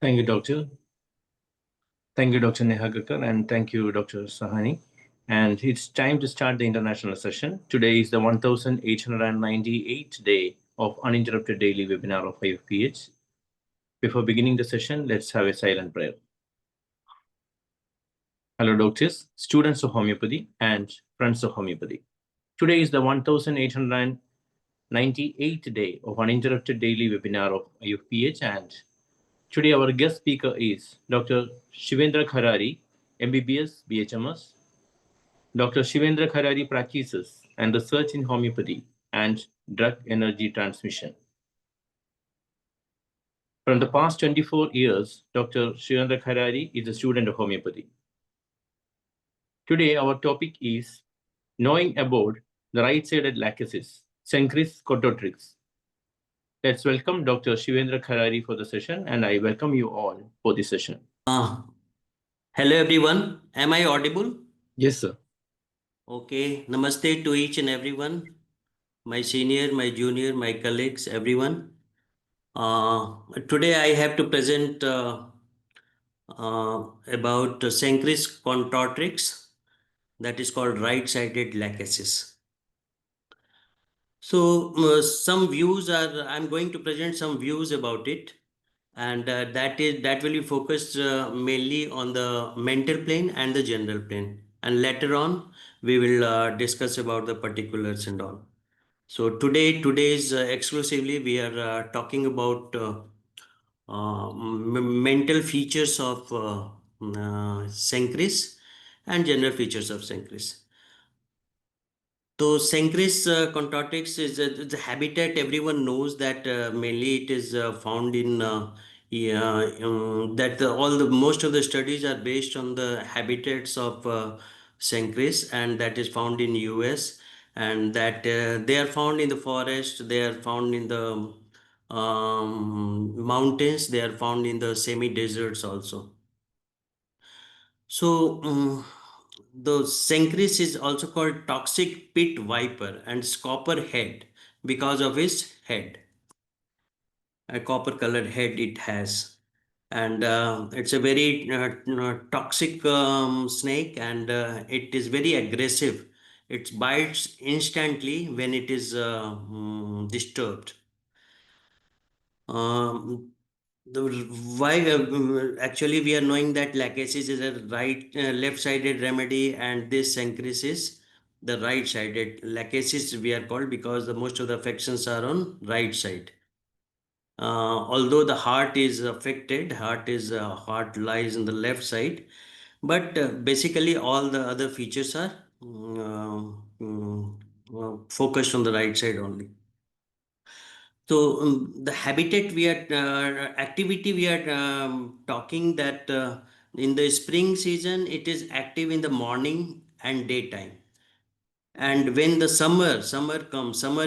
Thank you, Doctor. Thank you, Dr. Nehagakar, and thank you, Dr. Sahani. And it's time to start the international session. Today is the 1898th day of uninterrupted daily webinar of IFPH. Before beginning the session, let's have a silent prayer. Hello, doctors, students of homeopathy, and friends of homeopathy. Today is the 1898th day of uninterrupted daily webinar of IFPH, and today our guest speaker is Dr. Sivendra Kharari, MBBS, BHMS. Dr. Sivendra Kharari practices and research in homeopathy and drug energy transmission. From the past 24 years, Dr. Sivendra Kharari is a student of homeopathy. Today, our topic is knowing about the right-sided LACHESIS CENCHRIS COTORTRIX. Let's welcome Dr. Sivendra Kharari for the session, and I welcome you all for the session. Hello everyone. Am I audible? Yes, sir. Okay. Namaste to each and everyone. My senior, my junior, my colleagues, everyone. Today I have to present about Cenchrus Cotortrix, that is called right-sided lachesis. So some views are, I'm going to present some views about it, and that will be focused mainly on the mental plane and the general plane, and later on we will discuss about the particulars and all. So today's exclusively we are talking about mental features of Cenchrus and general features of Cenchrus. So Cenchrus Cotortrix is the habitat. Everyone knows that mainly it is found in most of the studies are based on the habitats of Cenchrus, and that is found in US, and that they are found in the forest, they are found in the mountains, they are found in the semi-deserts also. So the Cenchrus is also called toxic pit viper and scopper head because of its head. A copper colored head it has, and it's a very toxic snake, and it is very aggressive. It bites instantly when it is disturbed. Why actually we are knowing that lachesis is a left-sided remedy, and this Cenchrus is the right-sided. Lachesis we are called because the most of the affections are on right side. Although the heart is affected, heart lies in the left side, but basically all the other features are focused on the right side only. So the habitat we are activity we are talking that in the spring season it is active in the morning and daytime, and when the summer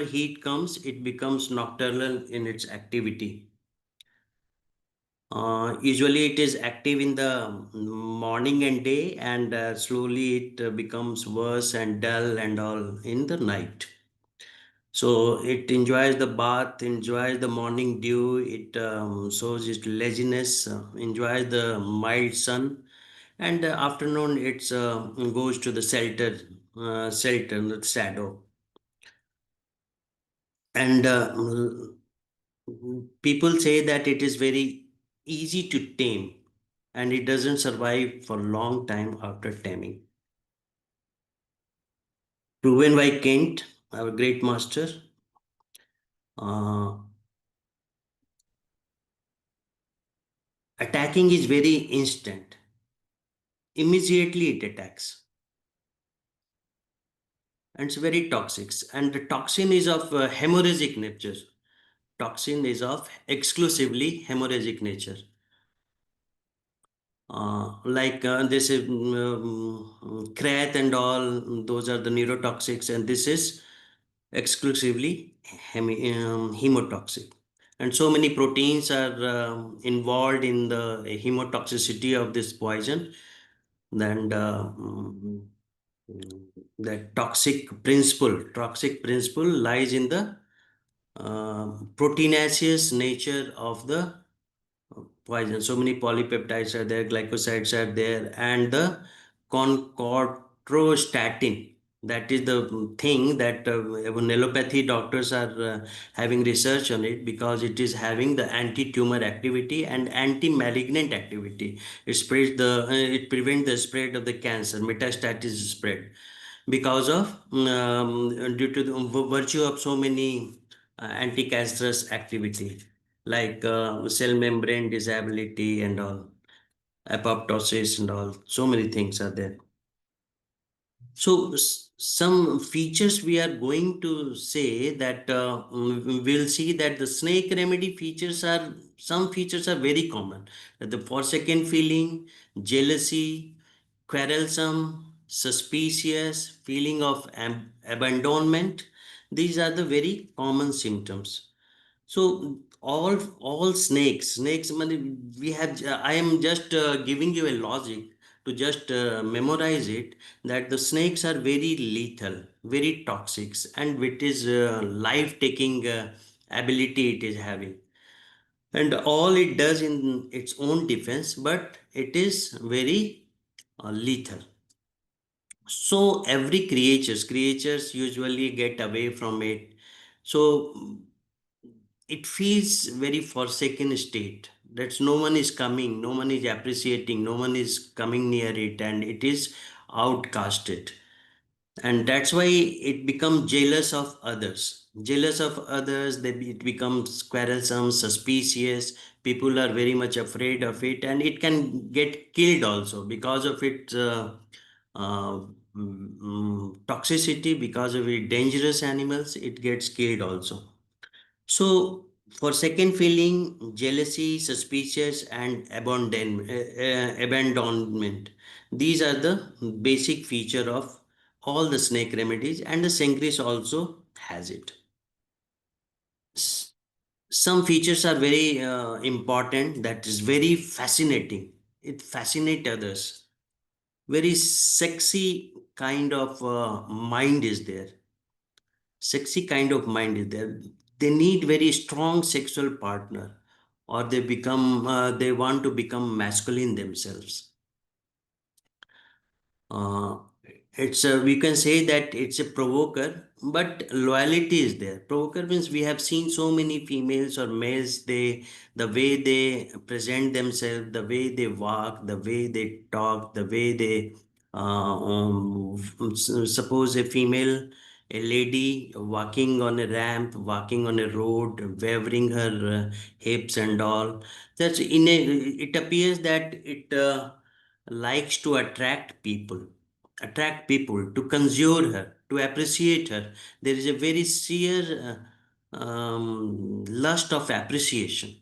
heat comes, it becomes nocturnal in its activity. Usually it is active in the morning and day, and slowly it becomes worse and dull and all in the night. So it enjoys the bath, enjoys the morning dew, it shows its laziness, enjoys the mild sun, and afternoon it goes to the shelter, the shadow. And people say that it is very easy to tame, and it doesn't survive for a long time after taming. Proven by Kent, our great master. Attacking is very instant. Immediately it attacks. And it's very toxic. And the toxin is of hemorrhagic nature. Toxin is of exclusively hemorrhagic nature. Like this is Krath and all, those are the neurotoxics, and this is exclusively hemotoxic. And so many proteins are involved in the hemotoxicity of this poison. And the toxic principle lies in the proteinaceous nature of the poison. So many polypeptides are there, glycosides are there, and the concortrostatin. That is the thing that allopathy doctors are having research on it, because it is having the anti-tumor activity and anti-malignant activity. It prevents the spread of the cancer, metastasis spread, because of due to the virtue of so many anti-cancerous activity, like cell membrane disability and all, apoptosis and all, so many things are there. So some features we are going to say that we'll see that the snake remedy features are, some features are very common. That the forsaken feeling, jealousy, quarrelsome, suspicious, feeling of abandonment. These are the very common symptoms. So all snakes. We have. I am just giving you a logic to just memorize it. That the snakes are very lethal, very toxic, and it is life-taking ability it is having, and all it does in its own defense, but it is very lethal. So every creatures usually get away from it. So it feels very forsaken state, that no one is coming, no one is appreciating, no one is coming near it, and it is outcasted. And that's why it becomes jealous of others. It becomes quarrelsome, suspicious. People are very much afraid of it, and it can get killed also because of its uh, toxicity, because of it dangerous animals. It gets killed also. So, for second feeling, jealousy, suspicious, and abandonment. These are the basic feature of all the snake remedies, and the Sencris also has it. S- Some features are very important. That is very fascinating. It fascinates others. Very sexy kind of mind is there. Sexy kind of mind is there. They need very strong sexual partner, or they want to become masculine themselves. uh, it's a, we can say that it's a provoker, but loyalty is there. Provoker means we have seen so many females or males, the way they present themselves, the way they walk, the way they talk, the way they suppose a female, a lady walking on a ramp, walking on a road, wavering her hips and all. That's in a, it appears that it likes to attract people, to conjure her, to appreciate her. There is a very sheer lust of appreciation,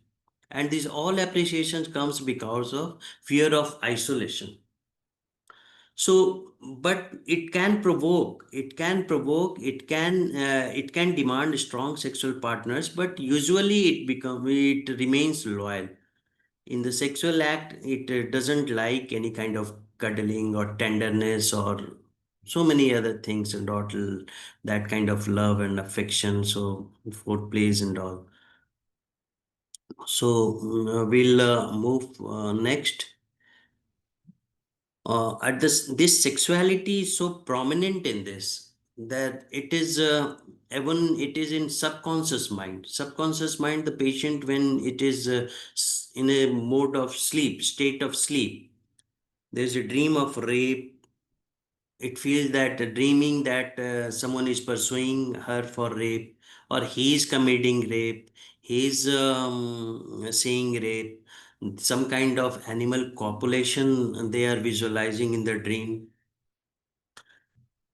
and this all appreciation comes because of fear of isolation. So, but it can demand strong sexual partners, but usually it remains loyal. In the sexual act, it doesn't like any kind of cuddling or tenderness or so many other things, and all that kind of love and affection, so foreplays and all. So we'll move next. At this sexuality is so prominent in this, that it is even it is in subconscious mind, the patient, when it is in a mode of sleep, state of sleep, there's a dream of rape. It feels that dreaming that someone is pursuing her for rape, or he is committing rape, he is saying rape. Some kind of animal copulation they are visualizing in the dream.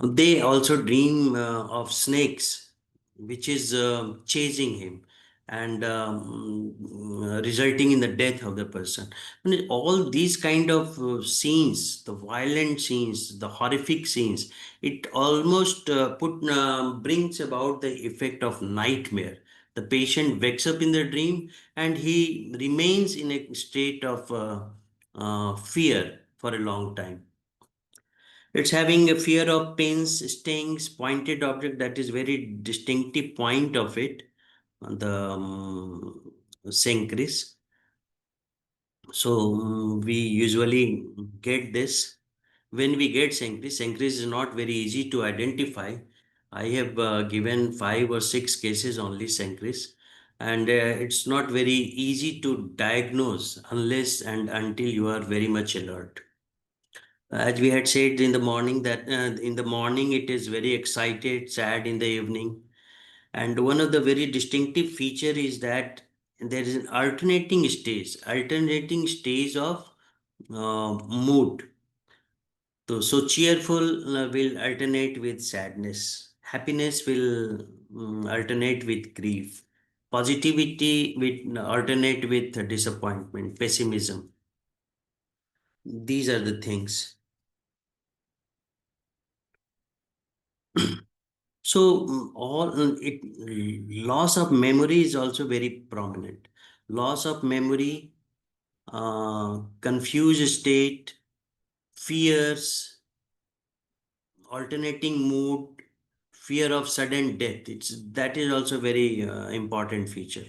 They also dream of snakes, which is chasing him, and resulting in the death of the person. And all these kind of scenes, the violent scenes, the horrific scenes, it almost brings about the effect of nightmare. The patient wakes up in the dream, and he remains in a state of fear for a long time. It's having a fear of pins, stings, pointed object. That is very distinctive point of it. The Sencris. So we usually get this. When we get Sencris, Sencris is not very easy to identify. I have given 5 or 6 cases only Sencris, and it's not very easy to diagnose unless and until you are very much alert. As we had said in the morning, that in the morning it is very excited, sad in the evening. And one of the very distinctive feature is that there is an alternating stage of mood. So cheerful will alternate with sadness. Happiness will alternate with grief. Positivity will alternate with disappointment, pessimism. These are the things. So all it loss of memory is also very prominent. Loss of memory, confused state, fears, alternating mood, fear of sudden death. That is also very important feature.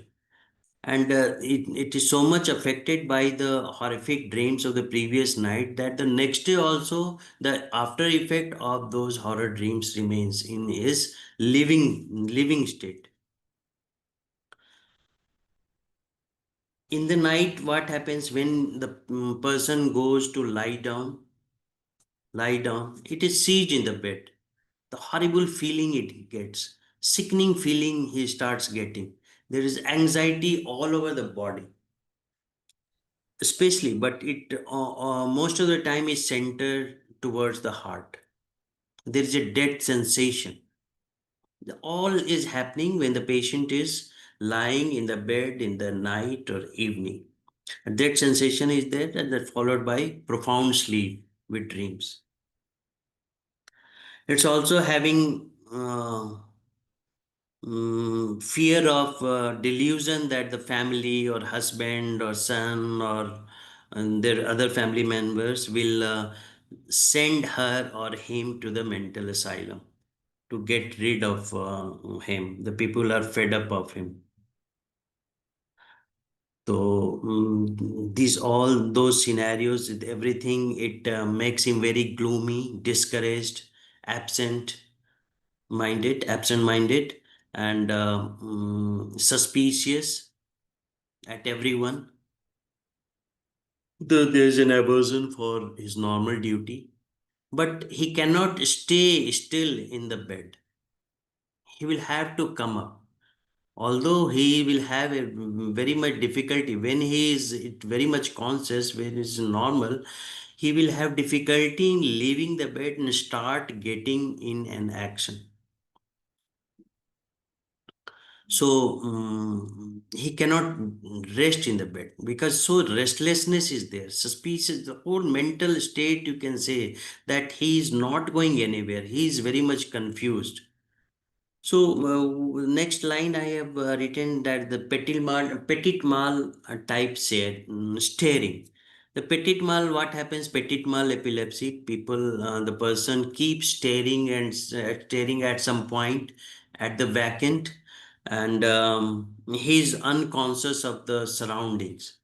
And it is so much affected by the horrific dreams of the previous night that the next day also the after effect of those horror dreams remains in his living state. In the night, what happens when the person goes to lie down, it is siege in the bed. The horrible feeling it gets, sickening feeling he starts getting. There is anxiety all over the body, especially, but it most of the time is centered towards the heart. There is a dead sensation. All is happening when the patient is lying in the bed in the night or evening. That sensation is there, and that followed by profound sleep with dreams. It's also having fear of delusion that the family or husband or son or and their other family members will send her or him to the mental asylum to get rid of him. The people are fed up of him. So these all those scenarios, everything, it makes him very gloomy, discouraged, absent-minded, and suspicious at everyone. There's an aversion for his normal duty, but he cannot stay still in the bed. He will have to come up. Although he will have a very much difficulty when he is very much conscious, when it's normal, he will have difficulty in leaving the bed and start getting in an action. So he cannot rest in the bed because so restlessness is there, suspicious, the whole mental state, you can say that he is not going anywhere. He is very much confused. So next line I have written that the petit mal type staring. The petit mal, what happens? Petit mal epilepsy. People, the person keeps staring and staring at some point at the vacant, and he's unconscious of the surroundings.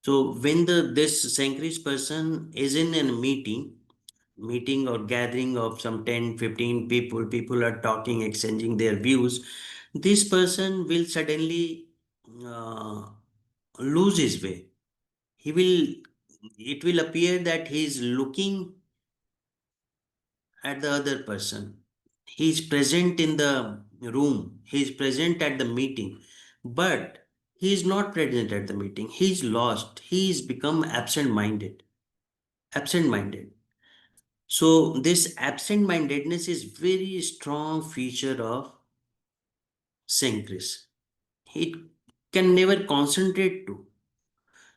So when this Sankris person is in a meeting or gathering of some 10, 15 people are talking, exchanging their views, this person will suddenly uh, lose his way. It will appear that he is looking at the other person. He is present in the room, he is present at the meeting, but he is not present at the meeting. He is lost, he is become absent minded. So this absent-mindedness is very strong feature of Sankris. It can never concentrate to.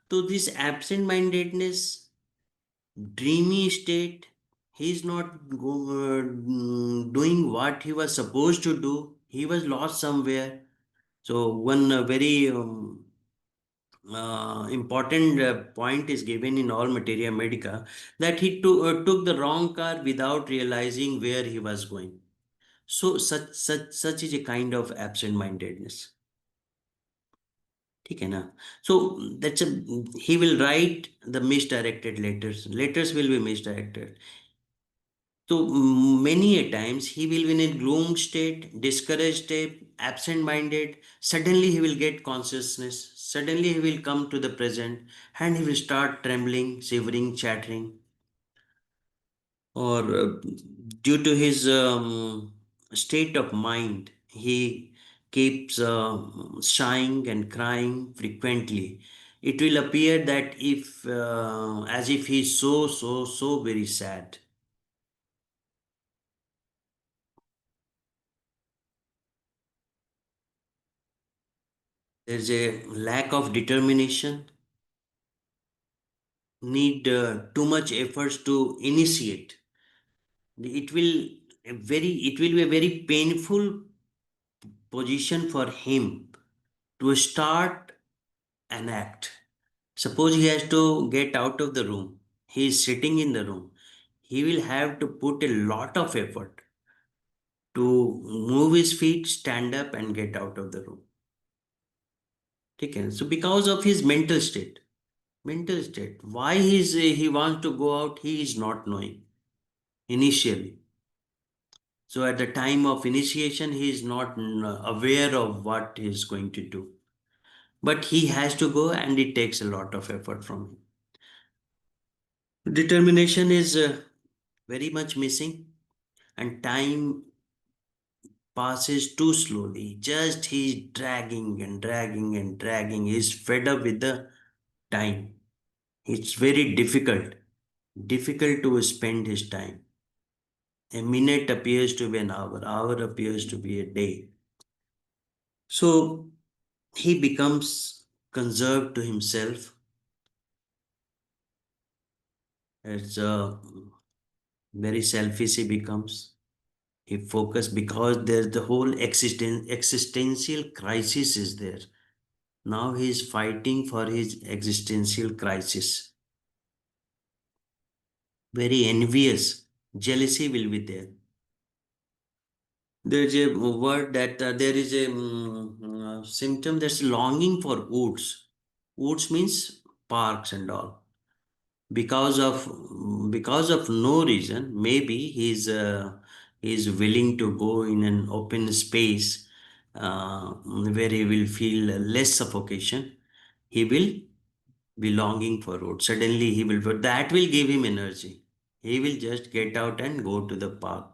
So this absent-mindedness, dreamy state, he is not doing what he was supposed to do. He was lost somewhere. So one very important point is given in all materia medica that he took the wrong car without realizing where he was going. So such is a kind of absent-mindedness. ठीक है ना. So that's a, he will write the misdirected letters will be misdirected. So many a times he will be in a gloom state, discouraged state, absent-minded. Suddenly he will get consciousness. Suddenly he will come to the present and he will start trembling, shivering, chattering. Or due to his state of mind, he keeps sighing and crying frequently. It will appear that if as if he is so very sad. There's a lack of determination, need too much efforts to initiate. It will be a very painful position for him to start an act. Suppose he has to get out of the room. He is sitting in the room. He will have to put a lot of effort to move his feet, stand up, and get out of the room. Okay? So because of his mental state, why he wants to go out, he is not knowing initially. So at the time of initiation, he is not aware of what he is going to do. But he has to go, and it takes a lot of effort from him. Determination is very much missing, and time passes too slowly. Just he's dragging and dragging and dragging. He's fed up with the time. It's very difficult to spend his time. A minute appears to be an hour appears to be a day. So he becomes conserved to himself. It's very selfish he becomes. He focus because there's the whole existential crisis is there. Now he is fighting for his existential crisis. Very envious. Jealousy will be there. There is a word that there is a symptom that's longing for woods. Woods means parks and all. Because of no reason, maybe he's willing to go in an open space where he will feel less suffocation. He will be longing for road. Suddenly he will, but that will give him energy. He will just get out and go to the park.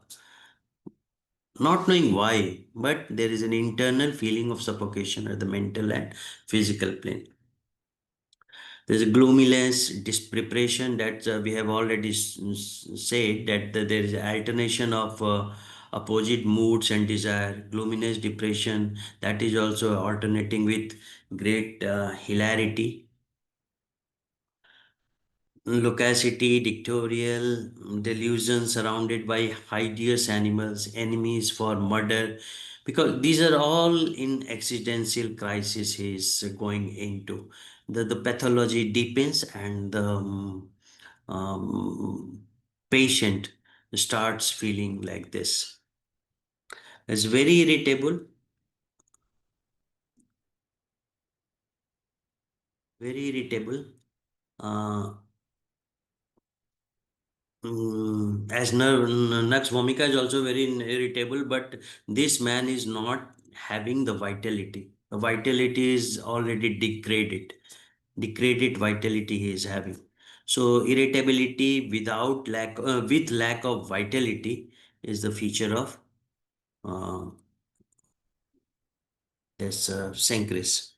Not knowing why, but there is an internal feeling of suffocation at the mental and physical plane. There's a gloominess, dispreparation that we have already said that there is alternation of opposite moods and desire. Gloominess, depression, that is also alternating with great hilarity. Loquacity, dictatorial, delusion surrounded by hideous animals, enemies for murder, because these are all in existential crisis he is going into. The pathology deepens and the patient starts feeling like this. It's very irritable, very irritable. Uh, as Nux vomica is also very irritable, but this man is not having the vitality. The vitality is already degraded. Degraded vitality he is having. So irritability with lack of vitality is the feature of uh, this Sencris.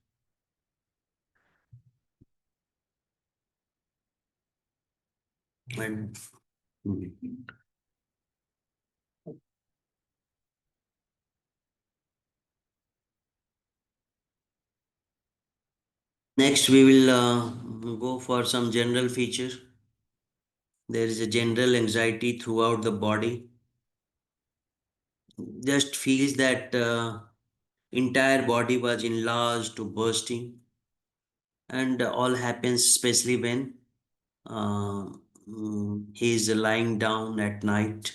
And next we will go for some general feature. There is a general anxiety throughout the body. Just feels that entire body was enlarged to bursting, and all happens especially when uh, he is lying down at night.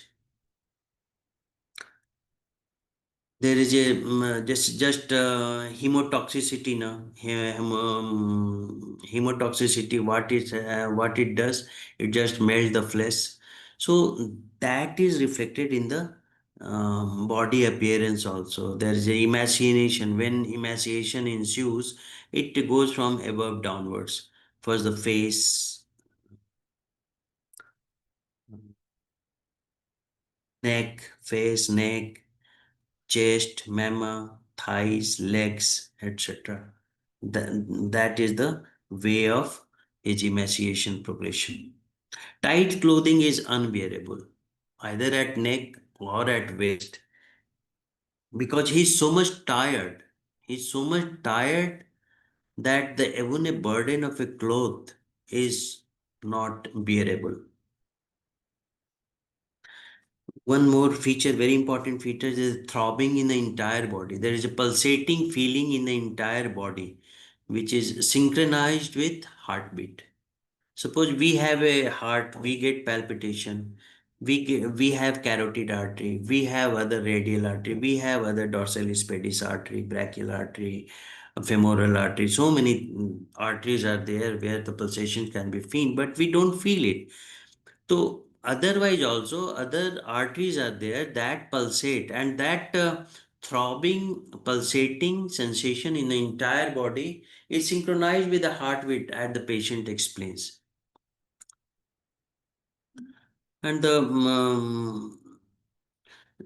There is a just hemotoxicity now. Hemotoxicity. What it does? It just melts the flesh. So that is reflected in the body appearance also. There is a emaciation. When emaciation ensues, it goes from above downwards. First the face, neck, chest, mama, thighs, legs, etc. That is the way of his emaciation progression. Tight clothing is unbearable, either at neck or at waist, because he's so much tired. He's so much tired that the even a burden of a cloth is not bearable. One more feature, very important feature, is throbbing in the entire body. There is a pulsating feeling in the entire body, which is synchronized with heartbeat. Suppose we have a heart, we get palpitation, we have carotid artery, we have other radial artery, we have other dorsalis pedis artery, brachial artery, femoral artery. So many arteries are there where the pulsation can be seen, but we don't feel it. So otherwise also other arteries are there that pulsate, and that throbbing, pulsating sensation in the entire body is synchronized with the heartbeat as the patient explains. And the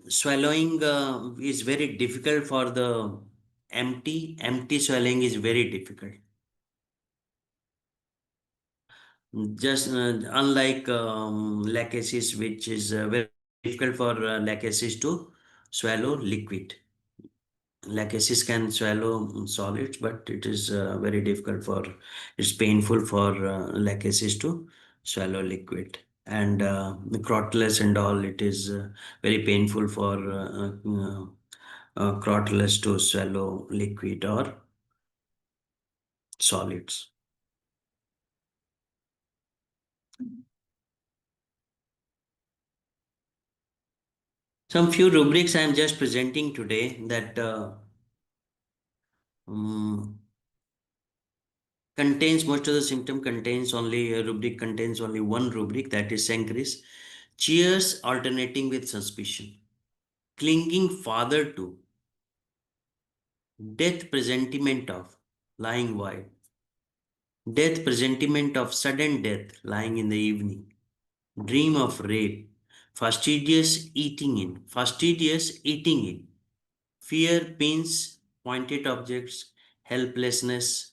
swallowing is very difficult for the empty swallowing is very difficult. Just unlike lachesis, which is very difficult for lachesis to swallow liquid. Lachesis can swallow solids, but it is very difficult for, it's painful for lachesis to swallow liquid. And the crotalus and all, it is very painful for crotalus to swallow liquid or solids. Some few rubrics I am just presenting today that contains most of the symptom contains only a rubric contains only one rubric, that is Cenchrис. Cheers alternating with suspicion, clinging farther to, death presentiment of, lying wide, death presentiment of sudden death lying in the evening, dream of rape, fastidious eating in, fear, pins, pointed objects, helplessness,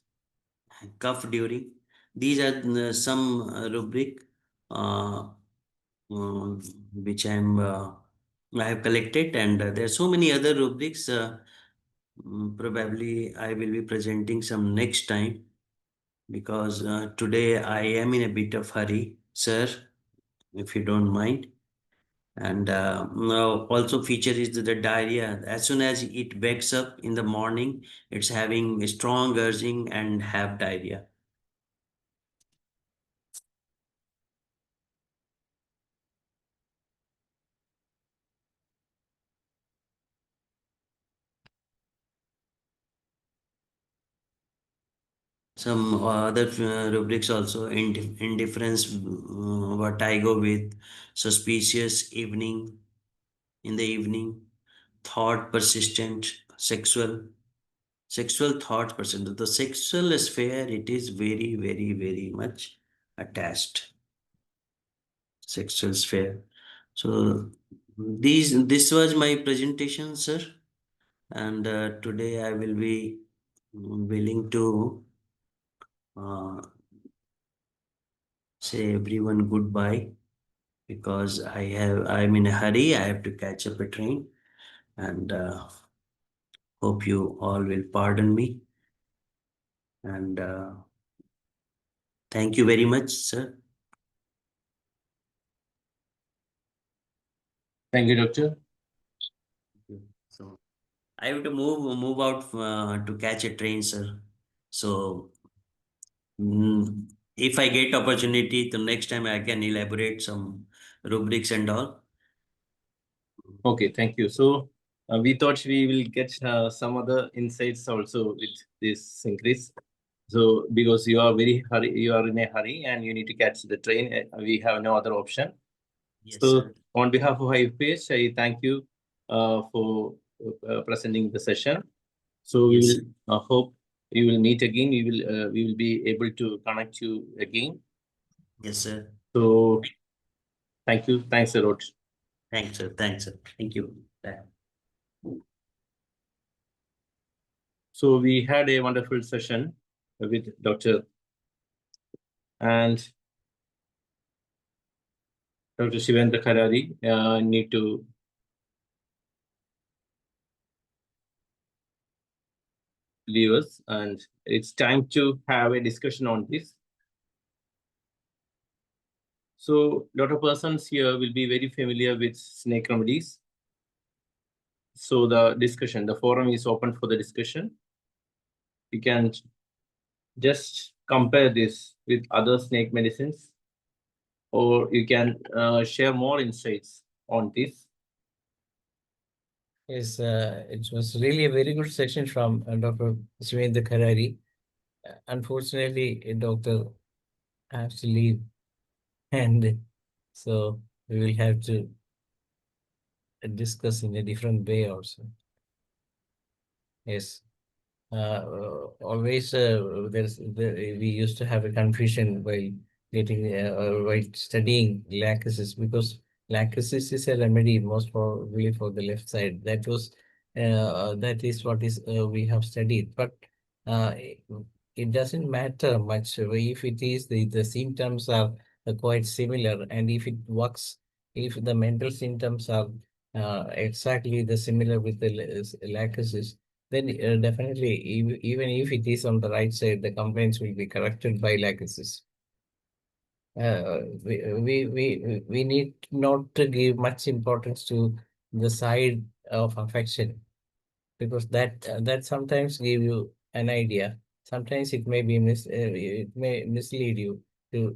cough during. These are some rubric uh, which I have collected, and there are so many other rubrics. Probably I will be presenting some next time, because today I am in a bit of hurry, sir, if you don't mind. And now also feature is the diarrhea. As soon as it wakes up in the morning, it's having a strong urging and have diarrhea. Some other rubrics also, indifference, what I go with, suspicious evening, in the evening, thought persistent, sexual thought persistent. The sexual sphere, it is very, very, very much attached. Sexual sphere. So this was my presentation, sir. And today I will be willing to say everyone goodbye, because I'm in a hurry. I have to catch up a train, and hope you all will pardon me. And thank you very much, sir. Thank you, Doctor. So I have to move out to catch a train, sir. So if I get opportunity, the next time I can elaborate some rubrics and all. Okay, thank you. So We thought we will get some other insights also with this increase. So because you are in a hurry and you need to catch the train, we have no other option. Yes, So sir. on behalf of IFPH, I thank you for presenting the session. So we Yes. will hope we will meet again. We will be able to connect you again. Yes, sir. So thank you. Thanks a lot. Thanks, sir. Thanks, sir. Thank you. Bye. So we had a wonderful session with Dr. and Dr. Sivendra Kharari. Need to leave us, and it's time to have a discussion on this. So a lot of persons here will be very familiar with snake remedies. So the forum is open for the discussion. You can just compare this with other snake medicines, or you can share more insights on this. Yes, it was really a very good session from Dr. Sivendra Kharari. Unfortunately, Doctor has to leave, and so we will have to discuss in a different way also. Yes. Always we used to have a confusion while while studying LACHESIS, because LACHESIS is a remedy most probably for the left side. That is what is we have studied, but uh, it, it doesn't matter much if it is the symptoms are quite similar, and if it works, if the mental symptoms are exactly the similar with the LACHESIS, then definitely, even if it is on the right side, the complaints will be corrected by LACHESIS. We need not to give much importance to the side of affection, because that sometimes give you an idea. Sometimes it may be it may mislead you to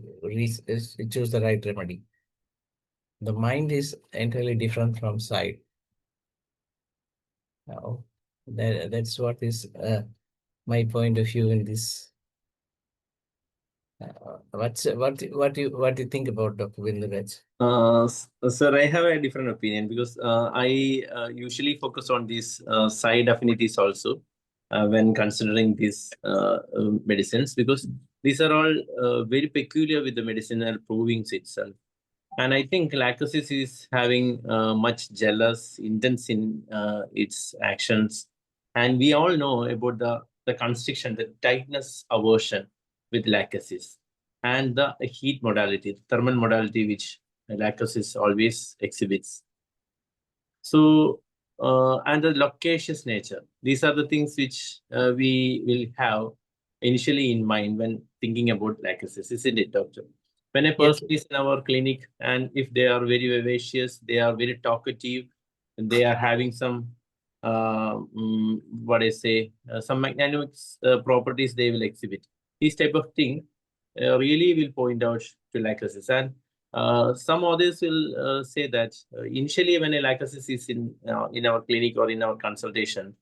choose the right remedy. The mind is entirely different from side. Now, that's what is my point of view in this. What do you think about Dr. Vindaraj? Sir, I have a different opinion because I usually focus on these side affinities also when considering these medicines, because these are all very peculiar with the medicinal provings itself. And I think lacosis is having much jealous intents in its actions. And we all know about the constriction, the tightness aversion with lacosis, and the heat modality, the thermal modality, which lacosis always exhibits. So, and the loquacious nature. These are the things which we will have initially in mind when thinking about lacosis, isn't it, doctor? When a person is in our clinic, and if they are very vivacious, they are very talkative, and they are having some, what I say, some magnanimous properties they will exhibit. These type of thing really will point out to lacosis. And some others will say that initially when a lacosis is in our clinic or in our consultation,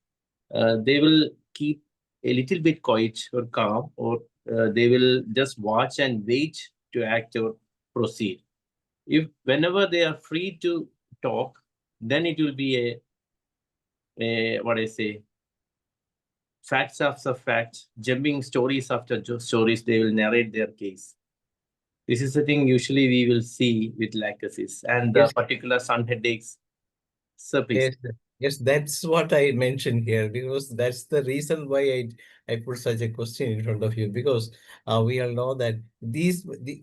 they will keep a little bit quiet or calm, or they will just watch and wait to act or proceed. If whenever they are free to talk, then it will be a what I say, facts after facts, jumping stories after stories. They will narrate their case. This is the thing usually we will see with lacosis and the Yes. particular sun headaches. So please. Yes, yes, that's what I mentioned here, because that's the reason why I put such a question in front of you, because we all know that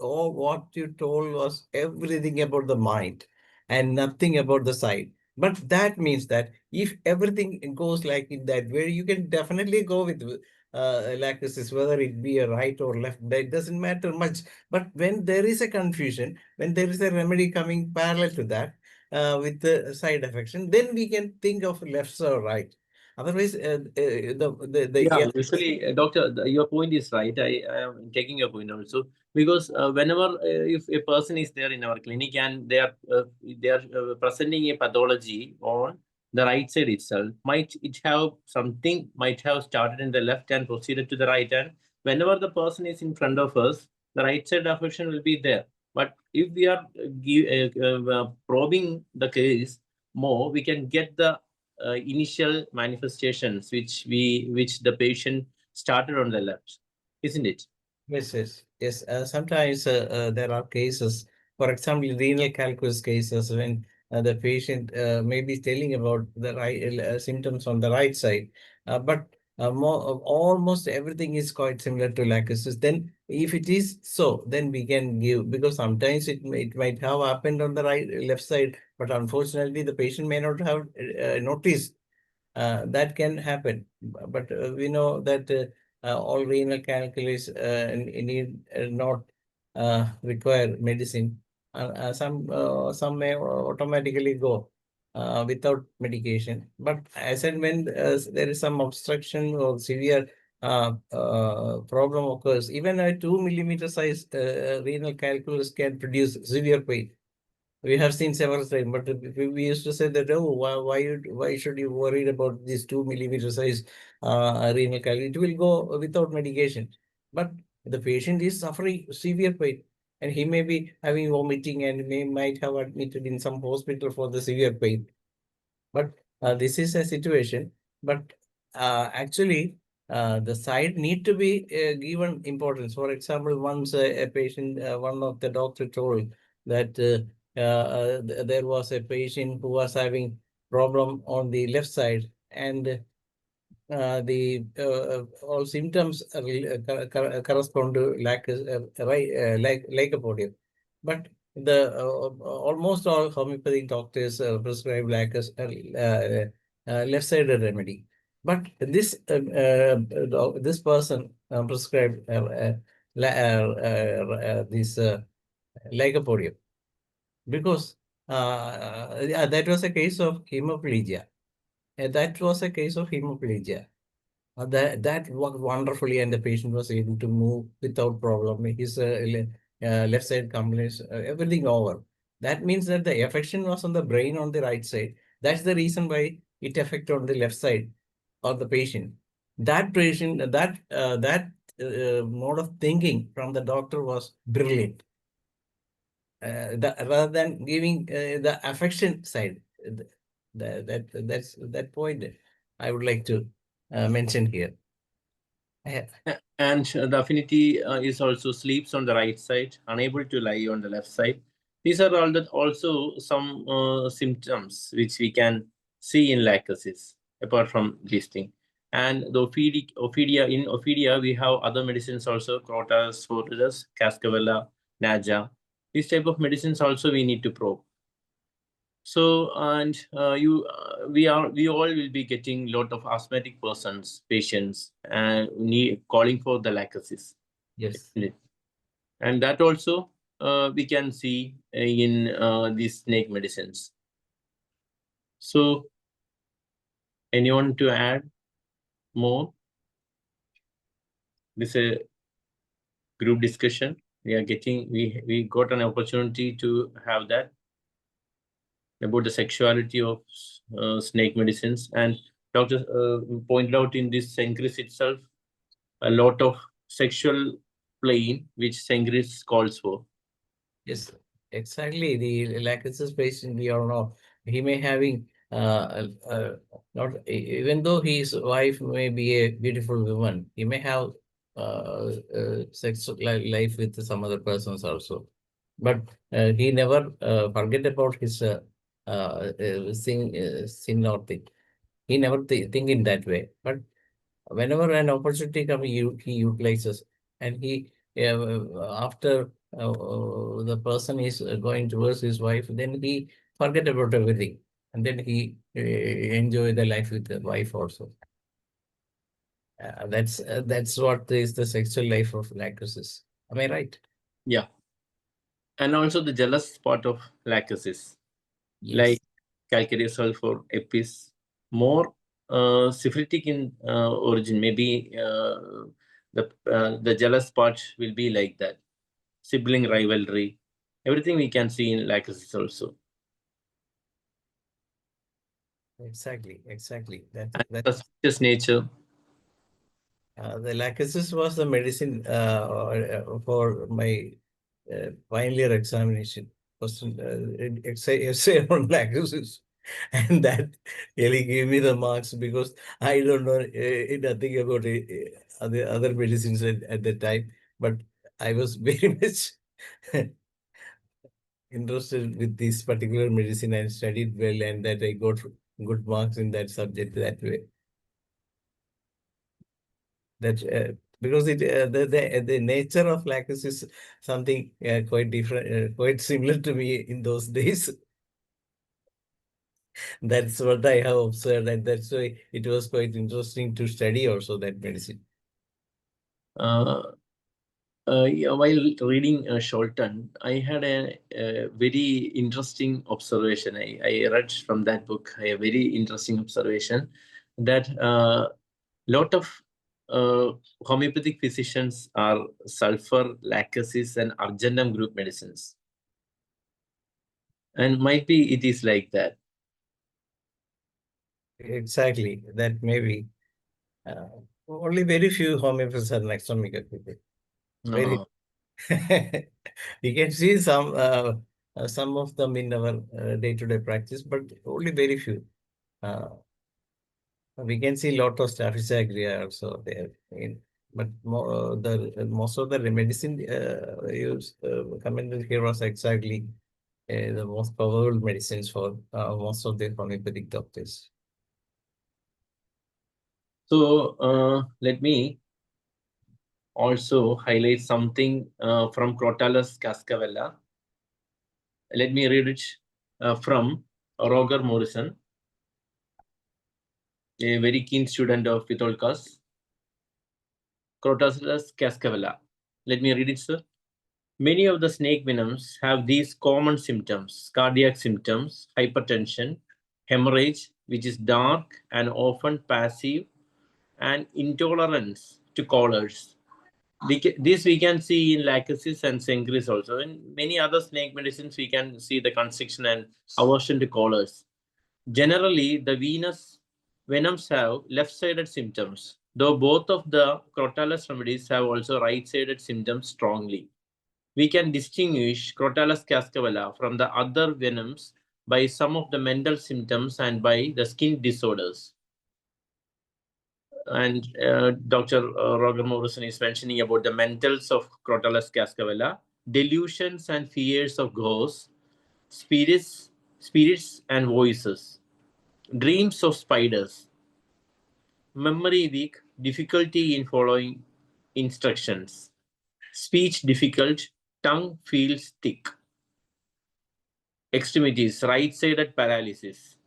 all what you told was everything about the mind and nothing about the side. But that means that if everything goes like in that way, you can definitely go with lacosis, whether it be a right or left. That doesn't matter much. But when there is a confusion, when there is a remedy coming parallel to that, with the side affection, then we can think of left or right. Otherwise, Yeah, usually, doctor, your point is right. I am taking your point also, because whenever if a person is there in our clinic and they are presenting a pathology on the right side itself, might have started in the left and proceeded to the right hand. Whenever the person is in front of us, the right side affection will be there. But if we are probing the case more, we can get the initial manifestations which the patient started on the left, isn't it? Yes, yes, yes. Sometimes there are cases, for example, renal calculus cases, when the patient may be telling about the right symptoms on the right side, but almost everything is quite similar to lachesis. Then, if it is so, then we can give, because sometimes it might have happened on the left side, but unfortunately the patient may not have noticed. That can happen, but we know that all renal calculus need not require medicine. Some may automatically go without medication. But as and when there is some obstruction or severe problem occurs, even a 2 mm size renal calculus can produce severe pain. We have seen several times, but we used to say that, oh, why should you worry about this 2 mm size renal calculus? It will go without medication. But the patient is suffering severe pain, and he may be having vomiting and might have admitted in some hospital for the severe pain. But this is a situation. But actually, the side need to be given importance. For example, once a patient, one of the doctor told that there was a patient who was having problem on the left side, and the all symptoms correspond to lycopodium. But the almost all homeopathic doctors prescribe left-sided remedy. But this this person prescribed this lycopodium, because that was a case of hemoplegia. That was a case of hemoplegia. That worked wonderfully, and the patient was able to move without problem. His left side complaints, everything over. That means that the affection was on the brain on the right side. That's the reason why it affected on the left side of the patient. That patient, that mode of thinking from the doctor was brilliant. Rather than giving the affection side, that's that point I would like to mention here. And the affinity is also sleeps on the right side, unable to lie on the left side. These are also some symptoms which we can see in lachesis, apart from this thing. And the in Ophidia, we have other medicines also, Crotas, Fortis, Cascavella, Naja. These type of medicines also we need to probe. So, and we all will be getting lot of asthmatic patients, and calling for the lachesis. Yes. And that also we can see in these snake medicines. So, anyone to add more? This is a group discussion. We got an opportunity to have that about the sexuality of snake medicines, and doctor pointed out in this Cenchrис itself a lot of sexual playing which Cenchris calls for. Yes, exactly. The lachesis patient, we all know, he may having not, even though his wife may be a beautiful woman, he may have sex life with some other persons also. But he never forget about his sin or thing. He never think in that way. But whenever an opportunity comes, he utilizes, and he after the person is going towards his wife, then he forget about everything, and then he enjoy the life with the wife also. That's what is the sexual life of lachesis. Am I right? Yeah. And also the jealous part of lachesis, Yes. like calcareous sulfur, epis, more syphilitic in origin. Maybe the jealous part will be like that. Sibling rivalry, everything we can see in lachesis also. Exactly. and That suspicious nature. the lachesis was the medicine for my final year examination. Question essay on lachesis, and that really gave me the marks because I don't know nothing about other medicines at that time, but I was very much interested with this particular medicine and studied well, and that I got good marks in that subject that way. That because the nature of lacus is something quite different, quite similar to me in those days. That's what I have observed, and that's why it was quite interesting to study also that medicine. Uh, yeah, while reading Sholton, I had a very interesting observation. I read from that book a very interesting observation that lot of homeopathic physicians are sulfur, lachesis, and argentum group medicines. And might be it is like that. Exactly, that may be. Only very few homeopaths are Naxomica people. Very. We can see some of them in our day-to-day practice, but only very few. We can see lot of Staphysagria also there. But most of the medicine used commented here was exactly the most powerful medicines for most of the homeopathic doctors. So let me also highlight something from Crotalus cascavella. Let me read it from Roger Morrison, a very keen student of Pitholkas. Crotalus cascavella. Let me read it, sir. Many of the snake venoms have these common symptoms: cardiac symptoms, hypertension, hemorrhage, which is dark and often passive, and intolerance to collars. This we can see in lachesis and cenchrис also. In many other snake medicines, we can see the constriction and aversion to collars. Generally, the venous venoms have left-sided symptoms, though both of the Crotalus remedies have also right-sided symptoms strongly. We can distinguish Crotalus cascavella from the other venoms by some of the mental symptoms and by the skin disorders. And Dr. Roger Morrison is mentioning about the mentals of Crotalus cascavella, delusions and fears of ghosts, spirits and voices, dreams of spiders, memory weak, difficulty in following instructions, speech difficult, tongue feels thick, extremities, right-sided paralysis.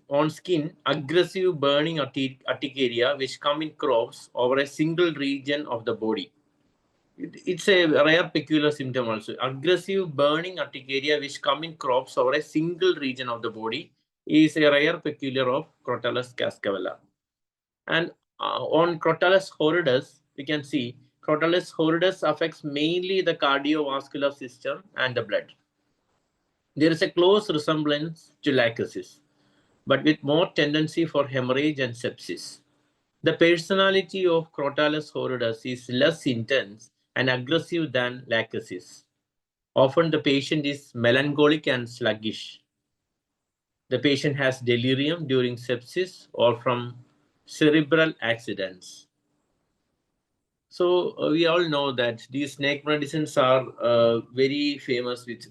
On skin, aggressive burning urticaria which come in crops over a single region of the body. It's a rare peculiar symptom also. Aggressive burning urticaria which come in crops over a single region of the body is a rare peculiar of Crotalus cascavella. And on Crotalus horridus, we can see Crotalus horridus affects mainly the cardiovascular system and the blood. There is a close resemblance to lachesis, but with more tendency for hemorrhage and sepsis. The personality of Crotalus horridus is less intense and aggressive than lachesis. Often the patient is melancholic and sluggish. The patient has delirium during sepsis or from cerebral accidents. So we all know that these snake medicines are very famous with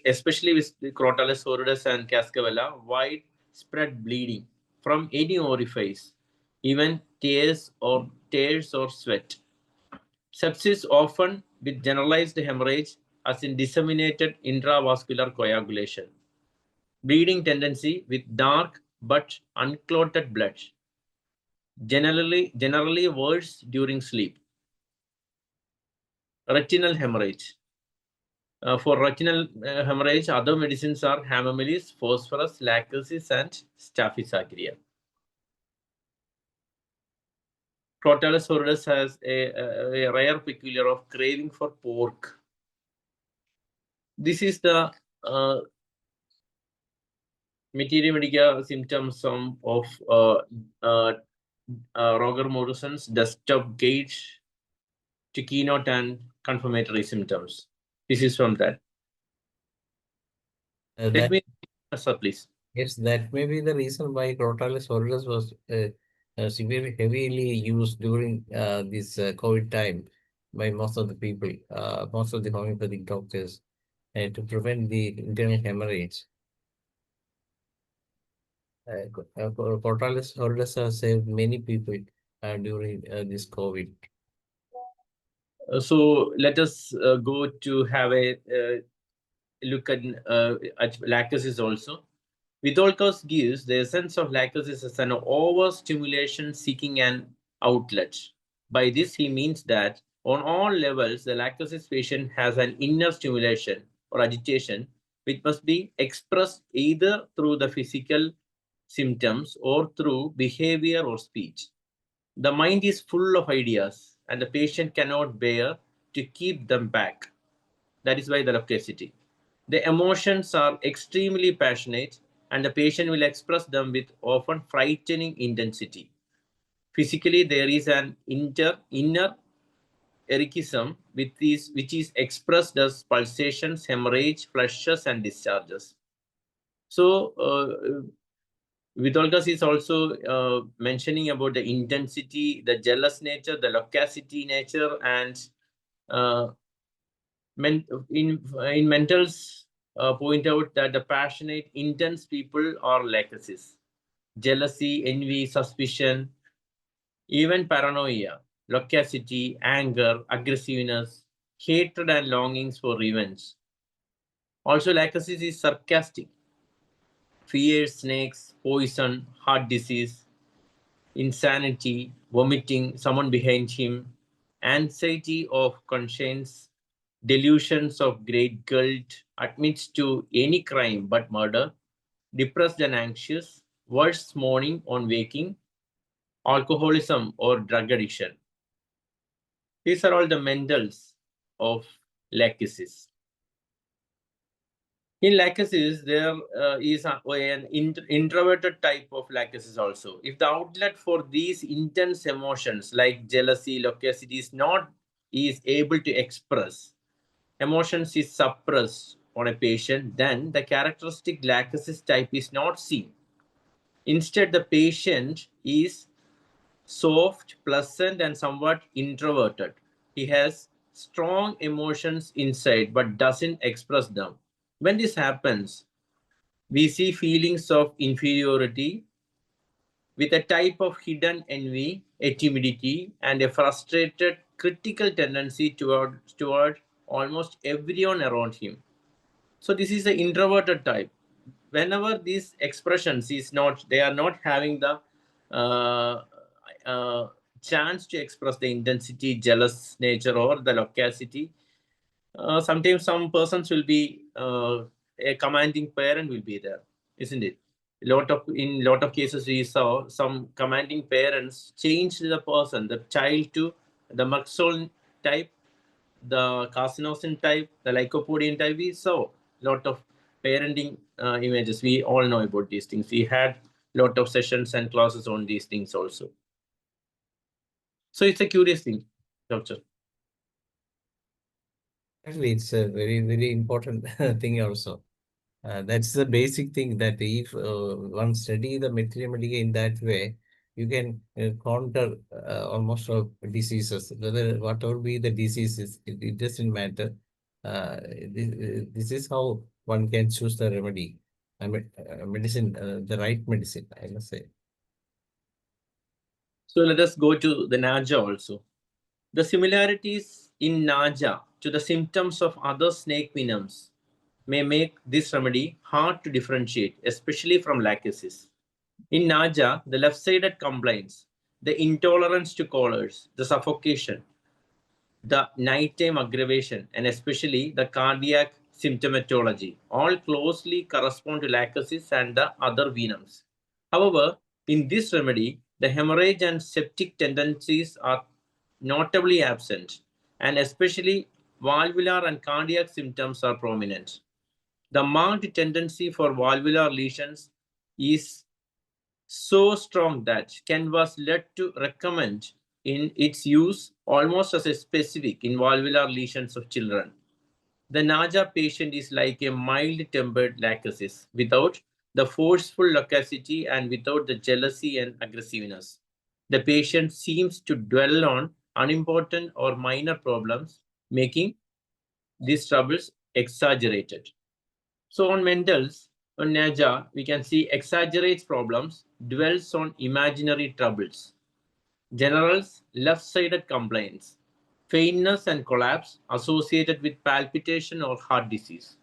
especially with the Crotalus horridus and cascavella, widespread bleeding from any orifice, even tears or sweat. Sepsis often with generalized hemorrhage, as in disseminated intravascular coagulation. Bleeding tendency with dark but unclotted blood. Generally worse during sleep. Retinal hemorrhage. For retinal hemorrhage, other medicines are hamamelis, phosphorus, lachesis, and staphysagria. Crotalus horridus has a rare peculiar of craving for pork. This is the Materia medica symptoms of Roger Morrison's desktop gauge to keynote and confirmatory symptoms. This is from that. Let That me, sir, please. Yes, that may be the reason why Crotalus aureolus was severely heavily used during this COVID time by most of the people, most of the homeopathic doctors, to prevent the internal hemorrhage. Crotalus aureolus has saved many people during this COVID. So let us go to have a look at lachesis also. Vitolkos gives the essence of lachesis as an overstimulation seeking an outlet. By this, he means that on all levels, the lachesis patient has an inner stimulation or agitation, which must be expressed either through the physical symptoms or through behavior or speech. The mind is full of ideas, and the patient cannot bear to keep them back. That is why the loquacity. The emotions are extremely passionate, and the patient will express them with often frightening intensity. Physically, there is an inner erichism which is expressed as pulsations, hemorrhage, flushes, and discharges. So, Vitolkas is also mentioning about the intensity, the jealous nature, the loquacity nature, and in mentals point out that the passionate, intense people are lachesis. Jealousy, envy, suspicion, even paranoia, loquacity, anger, aggressiveness, hatred, and longings for revenge. Also, lachesis is sarcastic. Fears snakes, poison, heart disease, insanity, vomiting, someone behind him, anxiety of conscience, delusions of great guilt, admits to any crime but murder, depressed and anxious, worse mourning on waking, alcoholism or drug addiction. These are all the mentals of lachesis. In lachesis, there is an introverted type of lachesis also. If the outlet for these intense emotions like jealousy, loquacity is able to express, emotions is suppressed on a patient, then the characteristic lachesis type is not seen. Instead, the patient is soft, pleasant, and somewhat introverted. He has strong emotions inside but doesn't express them. When this happens, we see feelings of inferiority with a type of hidden envy, a timidity, and a frustrated, critical tendency toward almost everyone around him. So this is the introverted type. Whenever these expressions they are not having the uh, chance to express the intensity, jealous nature, or the loquacity. Sometimes some persons will be a commanding parent will be there, isn't it? In lot of cases we saw some commanding parents change the person, the child to the Maxwell type, the carcinosin type, the lycopodium type. We saw lot of parenting images. We all know about these things. We had lot of sessions and classes on these things also. So it's a curious thing, doctor. Actually, it's a very, very important thing also. That's the basic thing that if one study the materia medica in that way, you can counter almost all diseases. Whatever be the diseases, it doesn't matter. This is how one can choose the remedy. Medicine, the right medicine, I must say. So let us go to the nausea also. The similarities in nausea to the symptoms of other snake venoms may make this remedy hard to differentiate, especially from lachesis. In nausea, the left-sided complaints, the intolerance to collars, the suffocation, the nighttime aggravation, and especially the cardiac symptomatology all closely correspond to lachesis and the other venoms. However, in this remedy, the hemorrhage and septic tendencies are notably absent, and especially valvular and cardiac symptoms are prominent. The marked tendency for valvular lesions is so strong that Ken was led to recommend in its use almost as a specific in valvular lesions of children. The Naja patient is like a mild-tempered lachesis without the forceful loquacity and without the jealousy and aggressiveness. The patient seems to dwell on unimportant or minor problems, making these troubles exaggerated. So on Mendel's, on Naja, we can see exaggerates problems, dwells on imaginary troubles. Generals, left-sided complaints, faintness and collapse associated with palpitation or heart disease.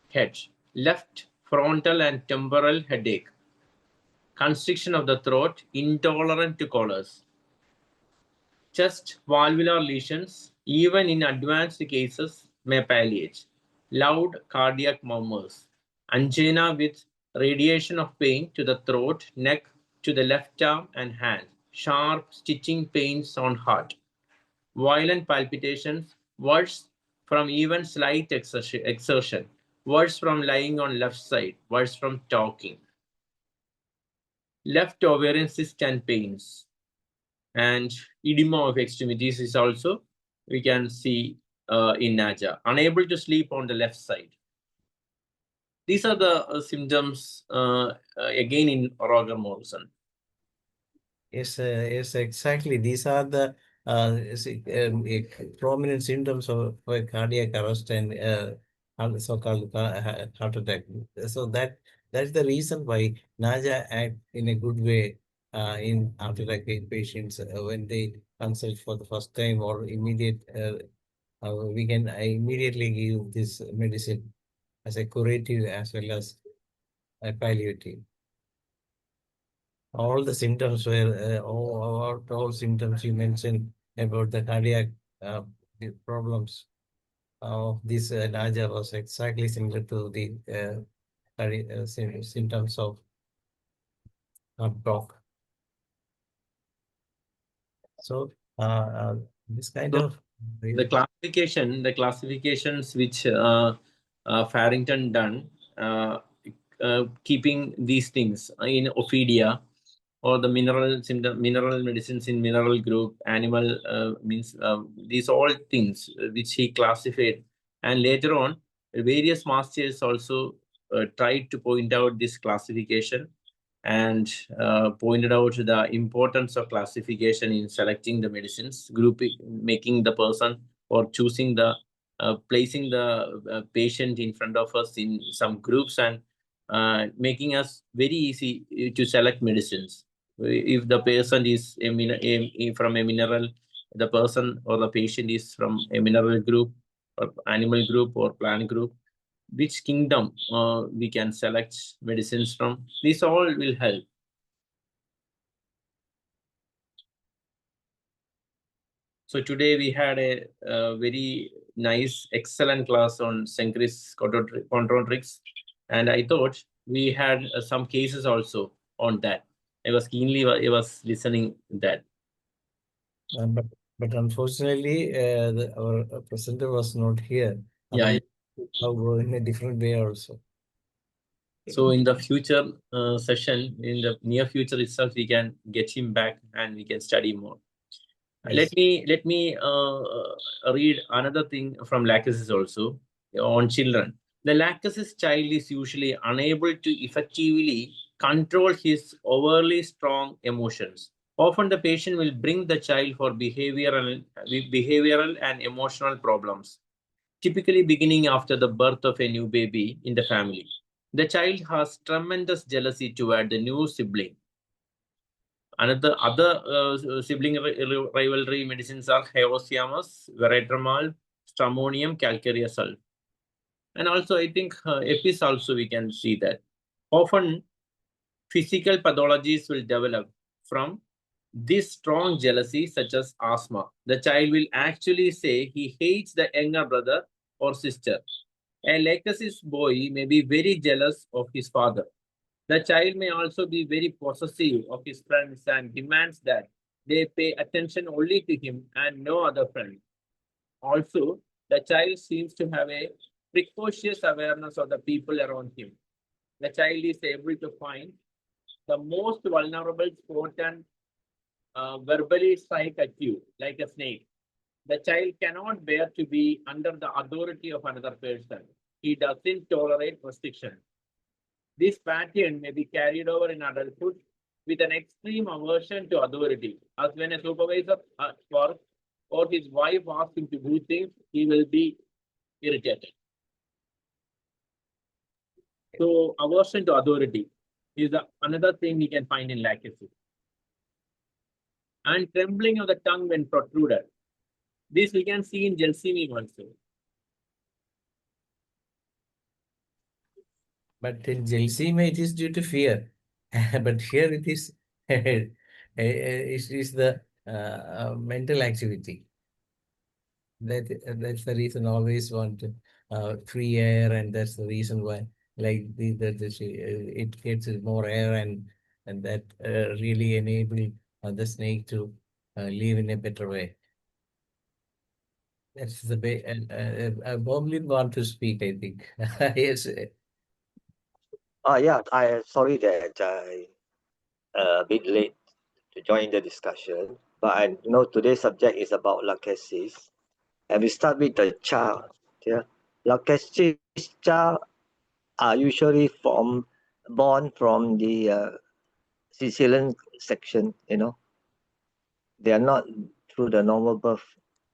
Head, left frontal and temporal headache. Constriction of the throat, intolerant to collars. Chest valvular lesions, even in advanced cases, may palliate. Loud cardiac murmurs. Angina with radiation of pain to the throat, neck, to the left arm and hand. Sharp stitching pains on heart. Violent palpitations, worse from even slight exertion, worse from lying on left side, worse from talking. Left ovarian cyst and pains. And edema of extremities is also, we can see in Naja. Unable to sleep on the left side. These are the symptoms again in Roger Morrison. Yes, yes, exactly. These are the prominent symptoms of cardiac arrest and so-called heart attack. So that's the reason why Naja act in a good way in heart attack patients when they consult for the first time or immediate. We can immediately give this medicine as a curative as well as a palliative. All the symptoms were all symptoms you mentioned about the cardiac problems of this Naja was exactly similar to the symptoms of block. So this kind So of the classifications which Farrington done, keeping these things in Ophidia, or the mineral medicines in mineral group, animal means these all things which he classified, and later on various masters also tried to point out this classification and pointed out the importance of classification in selecting the medicines, grouping, making the person or choosing the placing the patient in front of us in some groups and making us very easy to select medicines. If the person is from a mineral, the person or the patient is from a mineral group or animal group or plant group, which kingdom we can select medicines from. This all will help. So today we had a very nice, excellent class on Cenchrис Cototrix, and I thought we had some cases also on that. I was listening that. But unfortunately, our presenter was not here. Yeah. I'll go in a different way also. So in the future session, in the near future itself, we can get him back and we can study more. Yes. Let me read another thing from LACHESIS also on children. The LACHESIS child is usually unable to effectively control his overly strong emotions. Often the patient will bring the child for behavioral and emotional problems, typically beginning after the birth of a new baby in the family. The child has tremendous jealousy toward the new sibling. Another sibling rivalry medicines are Hyoscyamus, Veratramol, Stramonium, calcareous sulf. And also, I think Epis also we can see that. Often, physical pathologies will develop from this strong jealousy, such as asthma. The child will actually say he hates the younger brother or sister. A lachesis boy may be very jealous of his father. The child may also be very possessive of his friends and demands that they pay attention only to him and no other friend. Also, the child seems to have a precocious awareness of the people around him. the child is able to find the most vulnerable spot and verbally strike at you like a snake. The child cannot bear to be under the authority of another person. He doesn't tolerate restriction. This pattern may be carried over in adulthood with an extreme aversion to authority, as when a supervisor at work or his wife asks him to do things, he will be irritated. So aversion to authority is another thing we can find in lachesis. And trembling of the tongue when protruded. This we can see in Gelsemium also. But in Gelsemium, it is due to fear. But here it is, it is the mental activity. That's the reason I always want free air, and that's the reason why, like it gets more air, and that really enable the snake to live in a better way. That's the way. And Bomlin want to speak, I think. Yes. Yeah, I sorry that I a bit late to join the discussion, but I know today's subject is about lachesis, and we start with the child. Yeah, lachesis child are usually born from the Sicilian section. They are not through the normal birth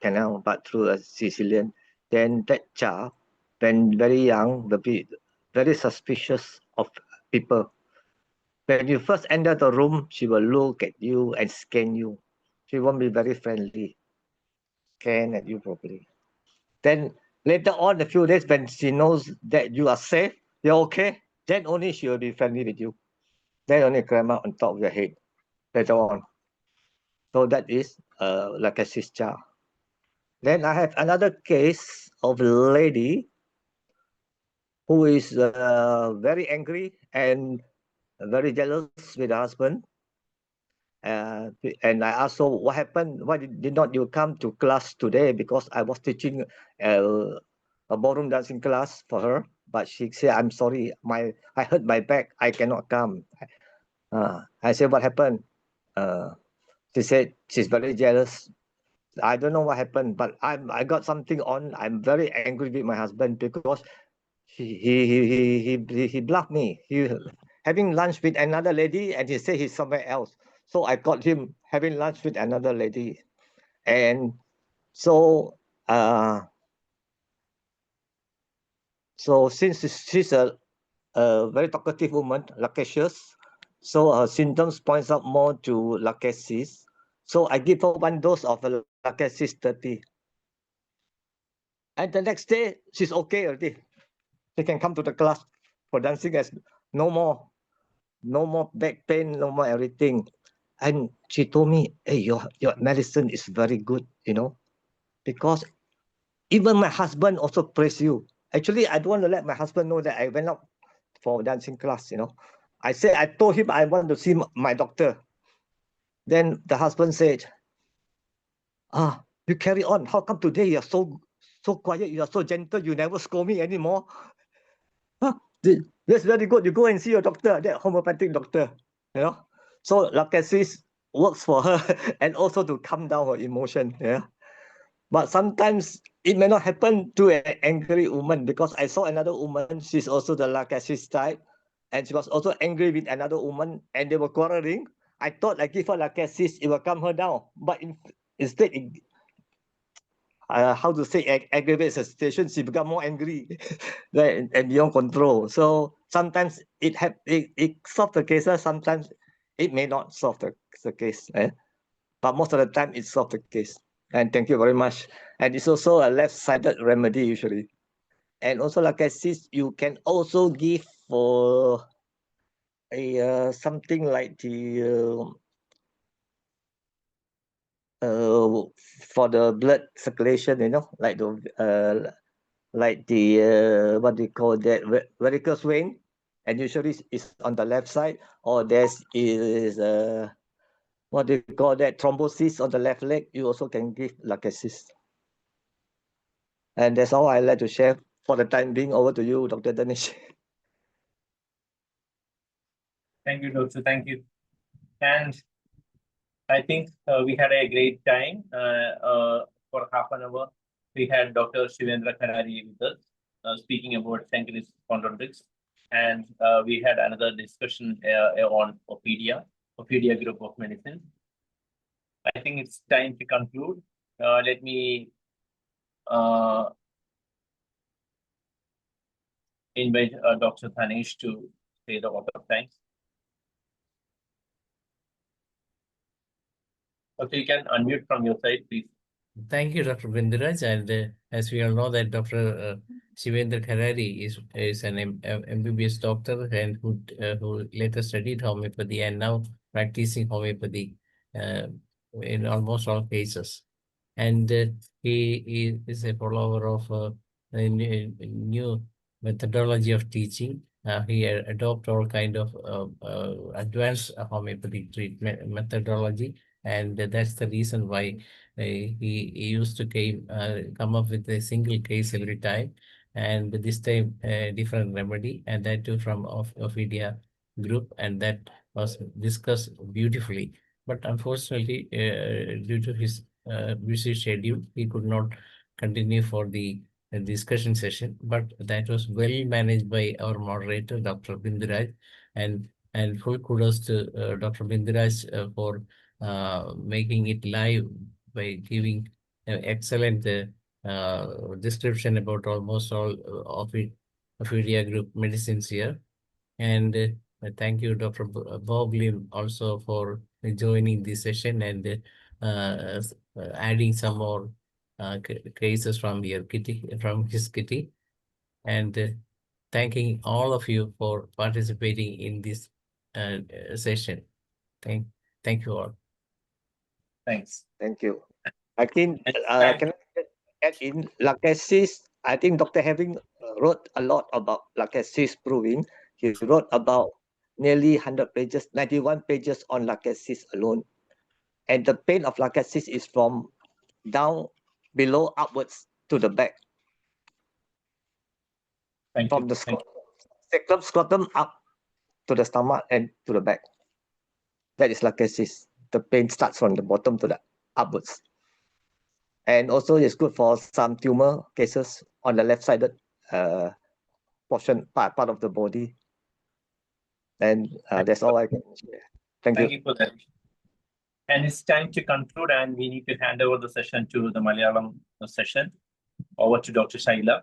canal, but through a Sicilian. Then that child, when very young, will be very suspicious of people. When you first enter the room, she will look at you and scan you. She won't be very friendly, scan at you properly. Then later on, a few days, when she knows that you are safe, you're okay, then only she will be friendly with you. Then only climb up on top of your head later on. So that is like a sister. Then I have another case of a lady who is very angry and very jealous with her husband. And I asked her, what happened? Why did not you come to class today? Because I was teaching a ballroom dancing class for her. But she said, I'm sorry, I hurt my back. I cannot come. I said, what happened? She said, she's very jealous. I don't know what happened, but I got something on. I'm very angry with my husband because he bluffed me. He having lunch with another lady, and he said he's somewhere else. So I got him having lunch with another lady, and so since she's a very talkative woman, lachesis, so her symptoms points out more to lachesis. So I give her one dose of lachesis 30. And the next day, she's okay already. She can come to the class for dancing as no more back pain, no more everything. And she told me, hey, your medicine is very good, because even my husband also praise you. Actually, I don't want to let my husband know that I went out for dancing class, I told him I want to see my doctor. Then the husband said, you carry on. How come today you're so quiet, you are so gentle, you never scold me anymore? That's very good. You go and see your doctor, that homeopathic doctor, So lachesis works for her and also to calm down her emotion, But sometimes it may not happen to an angry woman, because I saw another woman, she's also the lachesis type, and she was also angry with another woman, and they were quarreling. I thought I give her lachesis, it will calm her down, but instead it how to say, aggravates the situation. She become more angry and beyond control. So sometimes it solves the cases, sometimes it may not solve the case. But most of the time it solves the case. And thank you very much. And it's also a left-sided remedy usually. And also, like I said, you can also give for a something like the for the blood circulation, like the what do you call that, varicose vein, and usually it's on the left side, or there's what do you call that, thrombosis on the left leg. You also can give lachesis. And that's all I'd like to share for the time being. Over to you, Dr. Danish. Thank you, Doctor. Thank you. And I think we had a great time for half an hour. We had Dr. Sivendra Kharari with us speaking about Centchris Cototrix. And we had another discussion on Ophedia group of medicine. I think it's time to conclude. Let me invite Dr. Thanesh to say the vote of thanks. Okay, you can unmute from your side, please. Thank you, Dr. Bindiraj. And as we all know that Dr. Sivendra Kharari is an MBBS doctor and who later studied homeopathy and now practicing homeopathy in almost all cases. And he is a follower of a new methodology of teaching. He adopted all kind of advanced homeopathic treatment methodology, and that's the reason why he used to come up with a single case every time, and this time a different remedy, and that too from Ophedia group, and that was discussed beautifully. But unfortunately, due to his busy schedule, he could not continue for the discussion session. But that was well managed by our moderator, Dr. Bindiraj, and full kudos to Dr. Bindiraj for making it live by giving excellent description about almost all of Ophedia group medicines here. And thank you, Dr. Bob Lim, also for joining this session and adding some more cases from his kitty. And thanking all of you for participating in this session. Thank you all. Thanks. Thank you. I think, can I add in LACHESIS? I think Dr. Having wrote a lot about LACHESIS proving. He wrote about nearly 100 pages, 91 pages on LACHESIS alone. And the pain of LACHESIS is from down below upwards to the back. From the scrotum up to the stomach and to the back. That is LACHESIS. The pain starts from the bottom to the upwards. And also it's good for some tumor cases on the left-sided part of the body. And that's all I can share. Thank you. Thank you for that. And it's time to conclude, and we need to hand over the session to the Malayalam session. Over to Dr. Shaila.